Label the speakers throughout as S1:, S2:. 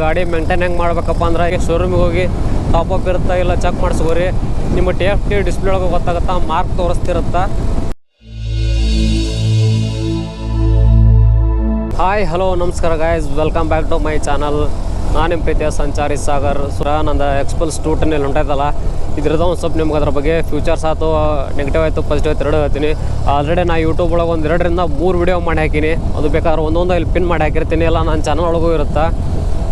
S1: ಗಾಡಿ ಮೇಂಟೈನ್ ಹೆಂಗೆ ಮಾಡ್ಬೇಕಪ್ಪ ಅಂದ್ರೆ ಶೋರೂಮಿಗೆ ಹೋಗಿ ಟಾಪ್ ಅಪ್ ಇರುತ್ತಾ ಇಲ್ಲ ಚೆಕ್ ಮಾಡಿಸ್ಕೋರಿ. ನಿಮ್ಮ TFT ಡಿಸ್ಪ್ಲೇ ಒಳಗೆ ಗೊತ್ತಾಗುತ್ತಾ, ಮಾರ್ಕ್ ತೋರಿಸ್ತಿರುತ್ತಾ. ಹಾಯ್ ಹಲೋ ನಮಸ್ಕಾರ guys, welcome back to my channel. ನಾನು ನಿಮ್ಮ ಪ್ರೀತಿಯ ಸಂಚಾರಿ ಸಾಗರ್ ನಂದು ಎಕ್ಸ್ಪಲ್ಸ್ 210 ಹೊಂಟೈತಲ್ಲ, ಇದ್ರದ್ದು ಒಂದು ಸ್ವಲ್ಪ ನಿಮ್ಗೆ ಅದ್ರ ಬಗ್ಗೆ ಫ್ಯೂಚರ್ಸ್ ಆಯ್ತು, ನೆಗೆಟಿವ್ ಆಯಿತು, ಪಾಸಿಟಿವ್ ಆಯ್ತು ಎರಡು ಹೇಳ್ತೀನಿ. ಆಲ್ರೆಡಿ ನಾನು ಯೂಟ್ಯೂಬ್ ಒಳಗೆ ಒಂದು 2 ರಿಂದ 3 ವಿಡಿಯೋ ಮಾಡಿ ಹಾಕೀನಿ. ಅದು ಬೇಕಾದ್ರೆ ಒಂದೊಂದು ಇಲ್ಲಿ ಪಿನ್ ಮಾಡಿ ಹಾಕಿರ್ತೀನಿ, ಎಲ್ಲ ನನ್ನ ಚಾನಲ್ ಒಳಗೂ ಇರುತ್ತೆ.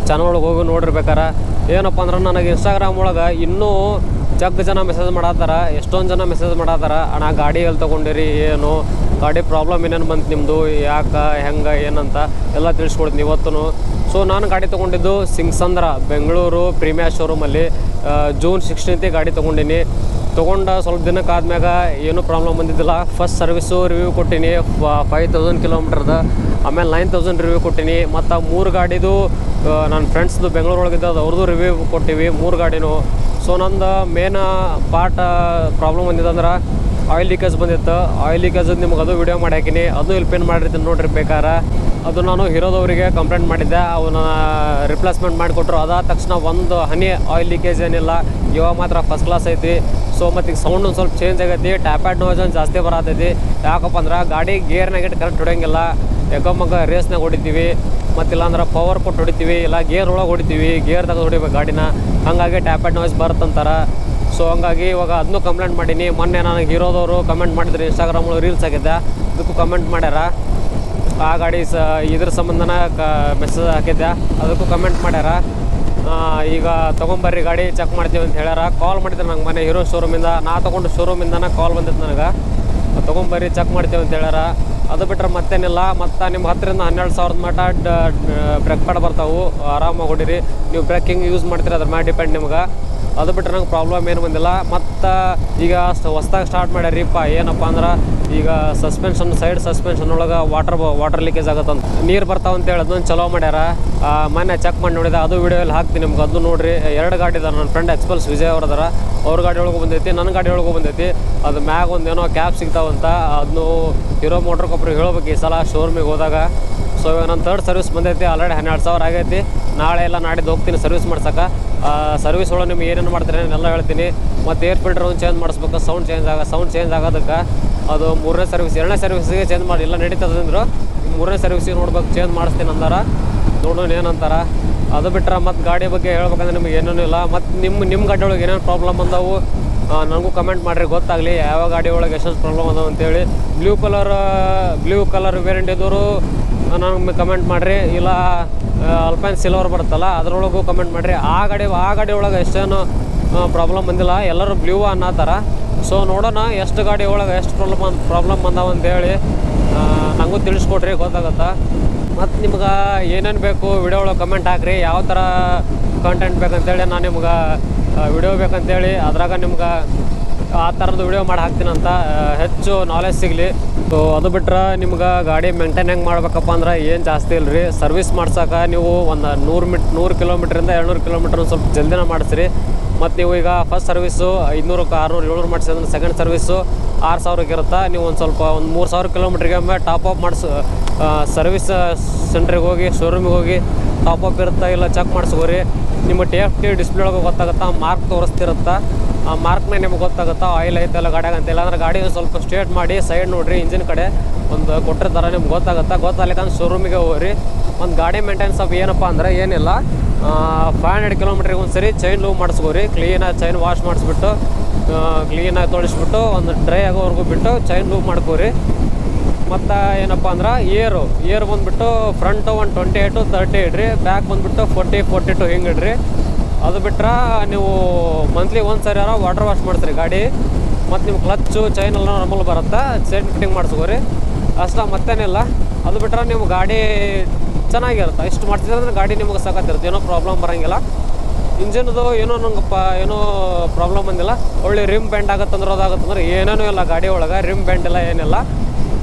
S1: ಚಾನಲ್ ಒಳಗೆ ಹೋಗಿ ನೋಡಿರ್ಬೇಕಾರೆ ಏನಪ್ಪ ಅಂದ್ರೆ ನನಗೆ ಇನ್ಸ್ಟಾಗ್ರಾಮ್ ಒಳಗೆ ಇನ್ನೂ ಜನ ಮೆಸೇಜ್ ಮಾಡತ್ತಾರ, ಎಷ್ಟೊಂದು ಜನ ಮೆಸೇಜ್ ಮಾಡತ್ತಾರ, ಅಣ್ಣ ಗಾಡಿ ಎಲ್ಲಿ ತೊಗೊಂಡಿರಿ, ಏನು ಗಾಡಿ ಪ್ರಾಬ್ಲಮ್ ಏನೇನು ಬಂತು ನಿಮ್ಮದು, ಯಾಕೆ ಹೆಂಗೆ ಏನಂತ ಎಲ್ಲ ತಿಳಿಸ್ಕೊಡ್ತೀನಿ ಇವತ್ತು. ಸೊ ನಾನು ಗಾಡಿ ತೊಗೊಂಡಿದ್ದು ಸಿಂಗ್ಸಂದ್ರ ಬೆಂಗಳೂರು ಪ್ರೀಮಿಯರ್ ಶೋರೂಮಲ್ಲಿ ಜೂನ್ 16 ಗಾಡಿ ತೊಗೊಂಡಿನಿ. ತೊಗೊಂಡು ಸ್ವಲ್ಪ ದಿನಕ್ಕೆ ಆದ್ಮ್ಯಾಗ ಏನೂ ಪ್ರಾಬ್ಲಮ್ ಬಂದಿದ್ದಿಲ್ಲ. ಫಸ್ಟ್ ಸರ್ವಿಸು ರಿವ್ಯೂ ಕೊಟ್ಟೀನಿ 5000 ಕಿಲೋಮೀಟರ್ದು, ಆಮೇಲೆ 9000 ರಿವ್ಯೂ ಕೊಟ್ಟೀನಿ. ಮತ್ತು 3 ಗಾಡಿದು ನನ್ನ ಫ್ರೆಂಡ್ಸ್ದು ಬೆಂಗಳೂರೊಳಗಿದ್ದು ಅವ್ರದ್ದು ರಿವ್ಯೂ ಕೊಟ್ಟಿವಿ 3 ಗಾಡಿನೂ. ಸೊ ನಂದು ಮೇನ್ ಪಾರ್ಟ್ ಪ್ರಾಬ್ಲಮ್ ಬಂದಿದ್ದಂದ್ರೆ ಆಯಿಲ್ ಲೀಕೇಜ್ ಬಂದಿತ್ತು. ಆಯಿಲ್ ಲೀಕೇಜ್ ನಿಮ್ಗೆ ಅದು ವಿಡಿಯೋ ಮಾಡಿ ಹಾಕಿನಿ, ಅದು ಇಲ್ಲಿ ಪಿನ್ ಮಾಡಿರ್ತೀನಿ ನೋಡ್ರಿ ಬೇಕಾರೆ. ಅದು ನಾನು ಹೀರೋದವರಿಗೆ ಕಂಪ್ಲೇಂಟ್ ಮಾಡಿದ್ದೆ, ಅವನ್ನ ರಿಪ್ಲೇಸ್ಮೆಂಟ್ ಮಾಡಿಕೊಟ್ರು. ಅದಾದ ತಕ್ಷಣ ಒಂದು ಹನಿ ಆಯಿಲ್ ಲೀಕೇಜ್ ಏನಿಲ್ಲ, ಇವಾಗ ಮಾತ್ರ ಫಸ್ಟ್ ಕ್ಲಾಸ್ ಐತಿ. ಸೊ ಮತ್ತು ಈಗ ಸೌಂಡ್ ಒಂದು ಸ್ವಲ್ಪ ಚೇಂಜ್ ಆಗೈತಿ, ಟ್ಯಾಪ್ಯಾಡ್ ನೋಯ್ಸ್ ಒಂದು ಜಾಸ್ತಿ ಬರತೈತಿ. ಯಾಕಪ್ಪ ಅಂದ್ರೆ ಗಾಡಿ ಗೇರ್ನಾಗ ಇಟ್ಟು ಕರೆಕ್ಟ್ ಹೊಡೆಯಂಗಿಲ್ಲ, ಎಗ್ಗಮ್ಮಗ ರೇಸ್ನಾಗ ಹೊಡಿತೀವಿ, ಮತ್ತಿಲ್ಲ ಅಂದ್ರೆ ಪವರ್ ಕೊಟ್ಟು ಹೊಡಿತೀವಿ, ಇಲ್ಲ ಗೇರ್ ಒಳಗೆ ಹೊಡಿತೀವಿ, ಗೇರ್ ತೆಗೆದು ಹೊಡಿಬೇಕು ಗಾಡಿನ, ಹಾಗಾಗಿ ಟ್ಯಾಪ್ಯಾಡ್ ನೋಯ್ಸ್ ಬರುತ್ತಂತಾರೆ. ಸೊ ಹಂಗಾಗಿ ಇವಾಗ ಅದನ್ನೂ ಕಂಪ್ಲೇಂಟ್ ಮಾಡೀನಿ. ಮೊನ್ನೆ ನನಗೆ ಹೀರೋದವರು ಕಮೆಂಟ್ ಮಾಡಿದ್ರು, ಇನ್ಸ್ಟಾಗ್ರಾಮ್ ಒಳಗೆ ರೀಲ್ಸ್ ಆಗಿದ್ದೆ, ಅದಕ್ಕೂ ಕಮೆಂಟ್ ಮಾಡ್ಯಾರ. ಆ ಗಾಡಿ ಇದ್ರ ಸಂಬಂಧನ ಮೆಸೇಜ್ ಹಾಕಿದ್ದೆ, ಅದಕ್ಕೂ ಕಮೆಂಟ್ ಮಾಡ್ಯಾರ. ಈಗ ತೊಗೊಂಬರ್ರಿ ಗಾಡಿ ಚೆಕ್ ಮಾಡ್ತೀವಿ ಅಂತ ಹೇಳ್ಯಾರ. ಕಾಲ್ ಮಾಡಿದ್ರು ನಂಗೆ ಮನೆ ಹೀರೋ ಶೋರೂಮಿಂದ, ನಾ ತೊಗೊಂಡು ಶೋರೂಮಿಂದಾನ ಕಾಲ್ ಬಂದಿತ್ತು ನನಗೆ, ತೊಗೊಂಬರ್ರಿ ಚೆಕ್ ಮಾಡ್ತೀವಿ ಅಂತ ಹೇಳ್ಯಾರ. ಅದು ಬಿಟ್ಟರೆ ಮತ್ತೇನಿಲ್ಲ. ಮತ್ತು ನಿಮ್ಮ 10,000 ರಿಂದ 12,000 ಮಟ್ಟ ಬ್ರೇಕ್ ಪ್ಯಾಡ್ ಬರ್ತಾವೆ, ಆರಾಮಾಗಿ ಹೊಡಿರಿ. ನೀವು ಬ್ರೇಕಿಂಗ್ ಯೂಸ್ ಮಾಡ್ತೀರಿ, ಅದ್ರ ಮೇಲೆ ಡಿಪೆಂಡ್ ನಿಮ್ಗೆ. ಅದು ಬಿಟ್ಟರೆ ನಂಗೆ ಪ್ರಾಬ್ಲಮ್ ಏನು ಬಂದಿಲ್ಲ. ಮತ್ತು ಈಗ ಹೊಸ್ದಾಗಿ ಸ್ಟಾರ್ಟ್ ಮಾಡ್ಯಾರಿಪ್ಪ, ಏನಪ್ಪ ಅಂದ್ರೆ ಈಗ ಸಸ್ಪೆನ್ಷನ್ ಸೈಡ್ ಸಸ್ಪೆನ್ಷನ್ ಒಳಗೆ ವಾಟರ್ ಲೀಕೇಜ್ ಆಗುತ್ತಂತ, ನೀರು ಬರ್ತಾವಂತ ಹೇಳಿ ಅದನ್ನು ಚಲೋ ಮಾಡ್ಯಾರ. ಮೊನ್ನೆ ಚೆಕ್ ಮಾಡಿ ನೋಡಿದೆ, ಅದು ವಿಡಿಯೋಲ್ಲಿ ಹಾಕ್ತೀನಿ ನಿಮ್ಗೆ, ಅದು ನೋಡಿರಿ. 2 ಗಾಡಿ ಇದಾರೆ, ನನ್ನ ಫ್ರೆಂಡ್ ಎಕ್ಸ್ಪಲ್ಸ್ ವಿಜಯ್ ಅವ್ರದಾರ, ಅವ್ರ ಗಾಡಿ ಒಳಗೂ ಬಂದೈತಿ, ನನ್ನ ಗಾಡಿ ಒಳಗೂ ಬಂದೈತಿ. ಅದು ಮ್ಯಾಗ ಒಂದೇನೋ ಕ್ಯಾಪ್ ಸಿಗ್ತಾವಂತ, ಅದನ್ನು ಹೀರೋ ಮೋಟ್ರ್ ಕೊಬ್ಬರಿಗೆ ಹೇಳ್ಬೇಕು ಈ ಸಲ ಶೋರೂಮಿಗೆ ಹೋದಾಗ. ಸೊ ಇವಾಗ ನನ್ನ 3rd ಸರ್ವಿಸ್ ಬಂದೈತಿ, ಆಲ್ರೆಡಿ 12,000 ಆಗೈತಿ. ನಾಳೆ ಎಲ್ಲ ನಾಡಿದ್ದು ಹೋಗ್ತೀನಿ ಸರ್ವಿಸ್ ಮಾಡ್ಸಕ್ಕೆ. ಸರ್ವಿಸ್ ಒಳಗೆ ನಿಮ್ಗೆ ಏನೇನು ಮಾಡ್ತಾರೆ ಎಲ್ಲ ಹೇಳ್ತೀನಿ. ಮತ್ತು ಏರ್ ಫಿಲ್ಟರ್ ಒಂದು ಚೇಂಜ್ ಮಾಡಿಸ್ಬೇಕು, ಸೌಂಡ್ ಚೇಂಜ್ ಆಗೋದಕ್ಕೆ. ಅದು 3ನೇ ಸರ್ವಿಸ್, 2ನೇ ಸರ್ವಿಸಿಗೆ ಚೇಂಜ್ ಮಾಡಿ ಇಲ್ಲ ನಡೀತದಂದ್ರು, 3ನೇ ಸರ್ವಿಸಿಗೆ ನೋಡ್ಬೇಕು, ಚೇಂಜ್ ಮಾಡಿಸ್ತೀನಿ ಅಂದಾರ, ನೋಡೋಣ ಏನಂತಾರ. ಅದು ಬಿಟ್ಟರೆ ಮತ್ತು ಗಾಡಿ ಬಗ್ಗೆ ಹೇಳ್ಬೇಕಂದ್ರೆ ನಿಮ್ಗೆ ಏನೇನೂ ಇಲ್ಲ. ಮತ್ತು ನಿಮ್ಮ ಗಾಡಿ ಒಳಗೆ ಏನೇನು ಪ್ರಾಬ್ಲಮ್ ಬಂದವು ನನಗೂ ಕಮೆಂಟ್ ಮಾಡಿರಿ, ಗೊತ್ತಾಗಲಿ ಯಾವ ಗಾಡಿ ಒಳಗೆ ಎಷ್ಟೊಂದು ಪ್ರಾಬ್ಲಮ್ ಅದಾವೆ ಅಂತೇಳಿ. ಬ್ಲೂ ಕಲರ್ ವೇರಿಯಂಟ್ ಇದ್ದವರು ನನಗೆ ಕಮೆಂಟ್ ಮಾಡಿರಿ, ಇಲ್ಲ ಅಲ್ಪೈನ್ ಸಿಲ್ವರ್ ಬರುತ್ತಲ್ಲ ಅದರೊಳಗೂ ಕಮೆಂಟ್ ಮಾಡಿರಿ. ಆ ಗಾಡಿ ಒಳಗೆ ಎಷ್ಟೇನು ಪ್ರಾಬ್ಲಮ್ ಬಂದಿಲ್ಲ, ಎಲ್ಲರೂ ಬ್ಲೂ ಅನ್ನತ್ತಾರ. ಸೊ ನೋಡೋಣ ಎಷ್ಟು ಗಾಡಿ ಒಳಗೆ ಎಷ್ಟು ಪ್ರಾಬ್ಲಮ್ ಬಂದಾವ ಅಂತೇಳಿ ನನಗೂ ತಿಳಿಸ್ಕೊಡ್ರಿ, ಗೊತ್ತಾಗತ್ತಾ. ಮತ್ತು ನಿಮ್ಗೆ ಏನೇನು ಬೇಕು ವಿಡಿಯೋ ಒಳಗೆ ಕಮೆಂಟ್ ಹಾಕಿರಿ, ಯಾವ ಥರ ಕಂಟೆಂಟ್ ಬೇಕಂತೇಳಿ ನಾನು ನಿಮ್ಗೆ ವಿಡಿಯೋ ಬೇಕಂತೇಳಿ ಅದ್ರಾಗ ನಿಮ್ಗೆ ಆ ಥರದ್ದು ವಿಡಿಯೋ ಮಾಡಿ ಹಾಕ್ತೀನಂತ, ಹೆಚ್ಚು ನಾಲೆಜ್ ಸಿಗಲಿ. ಸೊ ಅದು ಬಿಟ್ರೆ ನಿಮ್ಗೆ ಗಾಡಿ ಮೇಂಟೈನ್ ಹೆಂಗೆ ಮಾಡ್ಬೇಕಪ್ಪ ಅಂದ್ರೆ ಏನು ಜಾಸ್ತಿ ಇಲ್ಲ ರೀ. ಸರ್ವಿಸ್ ಮಾಡ್ಸೋಕೆ ನೀವು ಒಂದು 100 ಕಿಲೋಮೀಟ್ರಿಂದ 200 ಕಿಲೋಮೀಟ್ರ್ ಸ್ವಲ್ಪ ಜಲ್ದಿನ ಮಾಡಿಸ್ರಿ. ಮತ್ತು ನೀವು ಈಗ ಫಸ್ಟ್ ಸರ್ವಿಸು 500, 600, 700 ಮಾಡಿಸಿದ್ರೆ ಸೆಕೆಂಡ್ ಸರ್ವಿಸು 6,000 ಇರುತ್ತೆ. ನೀವು ಒಂದು 3,000 ಕಿಲೋಮೀಟ್ರಿಗೆ ಒಮ್ಮೆ ಟಾಪ್ ಅಪ್ ಸರ್ವಿಸ್ ಸೆಂಟ್ರಿಗೆ ಹೋಗಿ ಶೋರೂಮಿಗೆ ಹೋಗಿ ಟಾಪ್ ಅಪ್ ಇರುತ್ತಾ ಇಲ್ಲ ಚೆಕ್ ಮಾಡಿಸ್ಕೋರಿ. ನಿಮ್ಮ TFT ಡಿಸ್ಪ್ಲೇ ಒಳಗೆ ಗೊತ್ತಾಗುತ್ತಾ, ಮಾರ್ಕ್ ತೋರಿಸ್ತಿರುತ್ತಾ, ಆ ಮಾರ್ಕ್ನೇ ನಿಮ್ಗೆ ಗೊತ್ತಾಗುತ್ತಾ ಆಯಿಲ್ ಐತಲ್ಲ ಗಾಡಿಯಾಗ ಅಂತಿಲ್ಲ. ಅಂದ್ರೆ ಗಾಡಿ ಸ್ವಲ್ಪ ಸ್ಟ್ರೇಟ್ ಮಾಡಿ ಸೈಡ್ ನೋಡಿರಿ, ಇಂಜಿನ್ ಕಡೆ ಒಂದು ಕೊಟ್ಟಿರ್ತಾರೆ, ನಿಮ್ಗೆ ಗೊತ್ತಾಗಲಿಕ್ಕಂದ್ರೆ ಶೋರೂಮಿಗೆ ಹೋಗ್ರಿ. ಒಂದು ಗಾಡಿ ಮೇಂಟೆನೆನ್ಸ್ ಆಫ್ ಏನಪ್ಪ ಅಂದರೆ ಏನಿಲ್ಲ, 500 ಕಿಲೋಮೀಟ್ರಿಗೆ ಒಂದು ಸರಿ ಚೈನ್ ಲೂವ್ ಮಾಡಿಸ್ಕೋರಿ. ಕ್ಲೀನಾಗಿ ಚೈನ್ ವಾಶ್ ಮಾಡಿಸ್ಬಿಟ್ಟು ಕ್ಲೀನಾಗಿ ತೊಳಿಸ್ಬಿಟ್ಟು ಒಂದು ಡ್ರೈ ಆಗೋವರೆಗೂ ಬಿಟ್ಟು ಚೈನ್ ಲೂವ್ ಮಾಡ್ಕೋರಿ. ಮತ್ತು ಏನಪ್ಪ ಅಂದ್ರೆ ಏರ್ ಬಂದುಬಿಟ್ಟು ಫ್ರಂಟ್ 128 30 ಇಡ್ರಿ, ಬ್ಯಾಕ್ ಬಂದುಬಿಟ್ಟು 40 42 ಹಿಂಗೆ ಇಡ್ರಿ. ಅದು ಬಿಟ್ರೆ ನೀವು ಮಂತ್ಲಿ ಒಂದು ಸರಿ ವಾಟರ್ ವಾಶ್ ಮಾಡ್ತೀರಿ ಗಾಡಿ. ಮತ್ತು ನಿಮ್ಮ ಕ್ಲಚ್ಚು ಚೈನ್ ಎಲ್ಲ ನಾರ್ಮಲ್ ಬರುತ್ತೆ, ಸೈಡ್ ಫಿಟ್ಟಿಂಗ್ ಮಾಡಿಸ್ಕೋರಿ ಅಷ್ಟೇ, ಮತ್ತೇನಿಲ್ಲ. ಅದು ಬಿಟ್ರೆ ನೀವು ಗಾಡಿ ಚೆನ್ನಾಗಿರುತ್ತೆ, ಇಷ್ಟು ಮಾಡ್ತಿದ್ರೆ ಅಂದ್ರೆ ಗಾಡಿ ನಿಮ್ಗೆ ಸಾಕತ್ತಿರುತ್ತೆ, ಏನೋ ಪ್ರಾಬ್ಲಮ್ ಬರೋಂಗಿಲ್ಲ. ಇಂಜಿನ್ದು ಏನೋ ಪ್ರಾಬ್ಲಮ್ ಬಂದಿಲ್ಲ. ಒಳ್ಳೆ ರಿಮ್ ಬೆಂಡ್ ಆಗುತ್ತಂದ್ರೆ ಅದಾಗುತ್ತಂದ್ರೆ ಏನೇನೂ ಇಲ್ಲ ಗಾಡಿ ಒಳಗೆ, ರಿಮ್ ಬೆಂಡ್ ಇಲ್ಲ ಏನಿಲ್ಲ.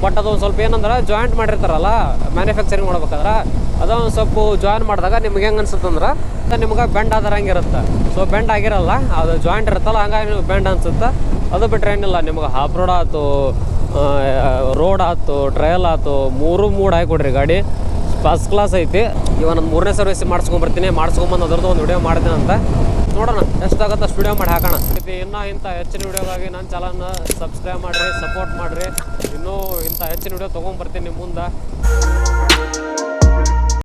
S1: ಬಟ್ ಅದು ಒಂದು ಸ್ವಲ್ಪ ಏನಂದ್ರೆ ಜಾಯಿಂಟ್ ಮಾಡಿರ್ತಾರಲ್ಲ ಮ್ಯಾನುಫ್ಯಾಕ್ಚರಿಂಗ್ ಮಾಡ್ಬೇಕಾದ್ರೆ, ಅದೊಂದು ಸ್ವಲ್ಪ ಜಾಯಿನ್ ಮಾಡಿದಾಗ ನಿಮ್ಗೆ ಹೆಂಗೆ ಅನ್ಸುತ್ತಂದ್ರೆ ನಿಮ್ಗೆ ಬೆಂಡ್ ಆದಂಗಿರುತ್ತೆ. ಸೊ ಬೆಂಡ್ ಆಗಿರಲ್ಲ, ಅದು ಜಾಯಿಂಟ್ ಇರುತ್ತಲ್ಲ, ಹಂಗಾಗಿ ನೀವು ಬೆಂಡ್ ಅನ್ಸುತ್ತೆ. ಅದು ಬಿಟ್ಟರೆ ಏನಿಲ್ಲ, ನಿಮ್ಗೆ ಹಾಫ್ ರೋಡ್ ಆಯ್ತು, ರೋಡ್ ಆಯ್ತು, ಟ್ರಯಲ್ ಆಯ್ತು, 3 ಮೂಡ್ ಹಾಕಿಕೊಡ್ರಿ ಗಾಡಿ. ಫಸ್ಟ್ ಕ್ಲಾಸ್ ಐತಿ. ಇವಾಗ ನಾನು 3ನೇ ಸರ್ವಿಸ್ ಮಾಡಿಸ್ಕೊಂಡ್ಬರ್ತೀನಿ. ಮಾಡಿಸ್ಕೊಂಬಂದು ಅದ್ರದ್ದು ಒಂದು ವಿಡಿಯೋ ಮಾಡ್ತೀನಿ ಅಂತ ನೋಡೋಣ. ಎಷ್ಟಾಗುತ್ತೆ ಅಷ್ಟು ವಿಡಿಯೋ ಮಾಡಿ ಹಾಕೋಣ. ಇನ್ನೂ ಇಂಥ ಹೆಚ್ಚಿನ ವಿಡಿಯೋಗಾಗಿ ನನ್ನ ಚಾನಲ್ನ ಸಬ್ಸ್ಕ್ರೈಬ್ ಮಾಡಿರಿ, ಸಪೋರ್ಟ್ ಮಾಡಿರಿ. ಇನ್ನೂ ಇಂಥ ಹೆಚ್ಚಿನ ವಿಡಿಯೋ ತೊಗೊಂಬರ್ತೀನಿ ನಿಮ್ಮ ಮುಂದೆ.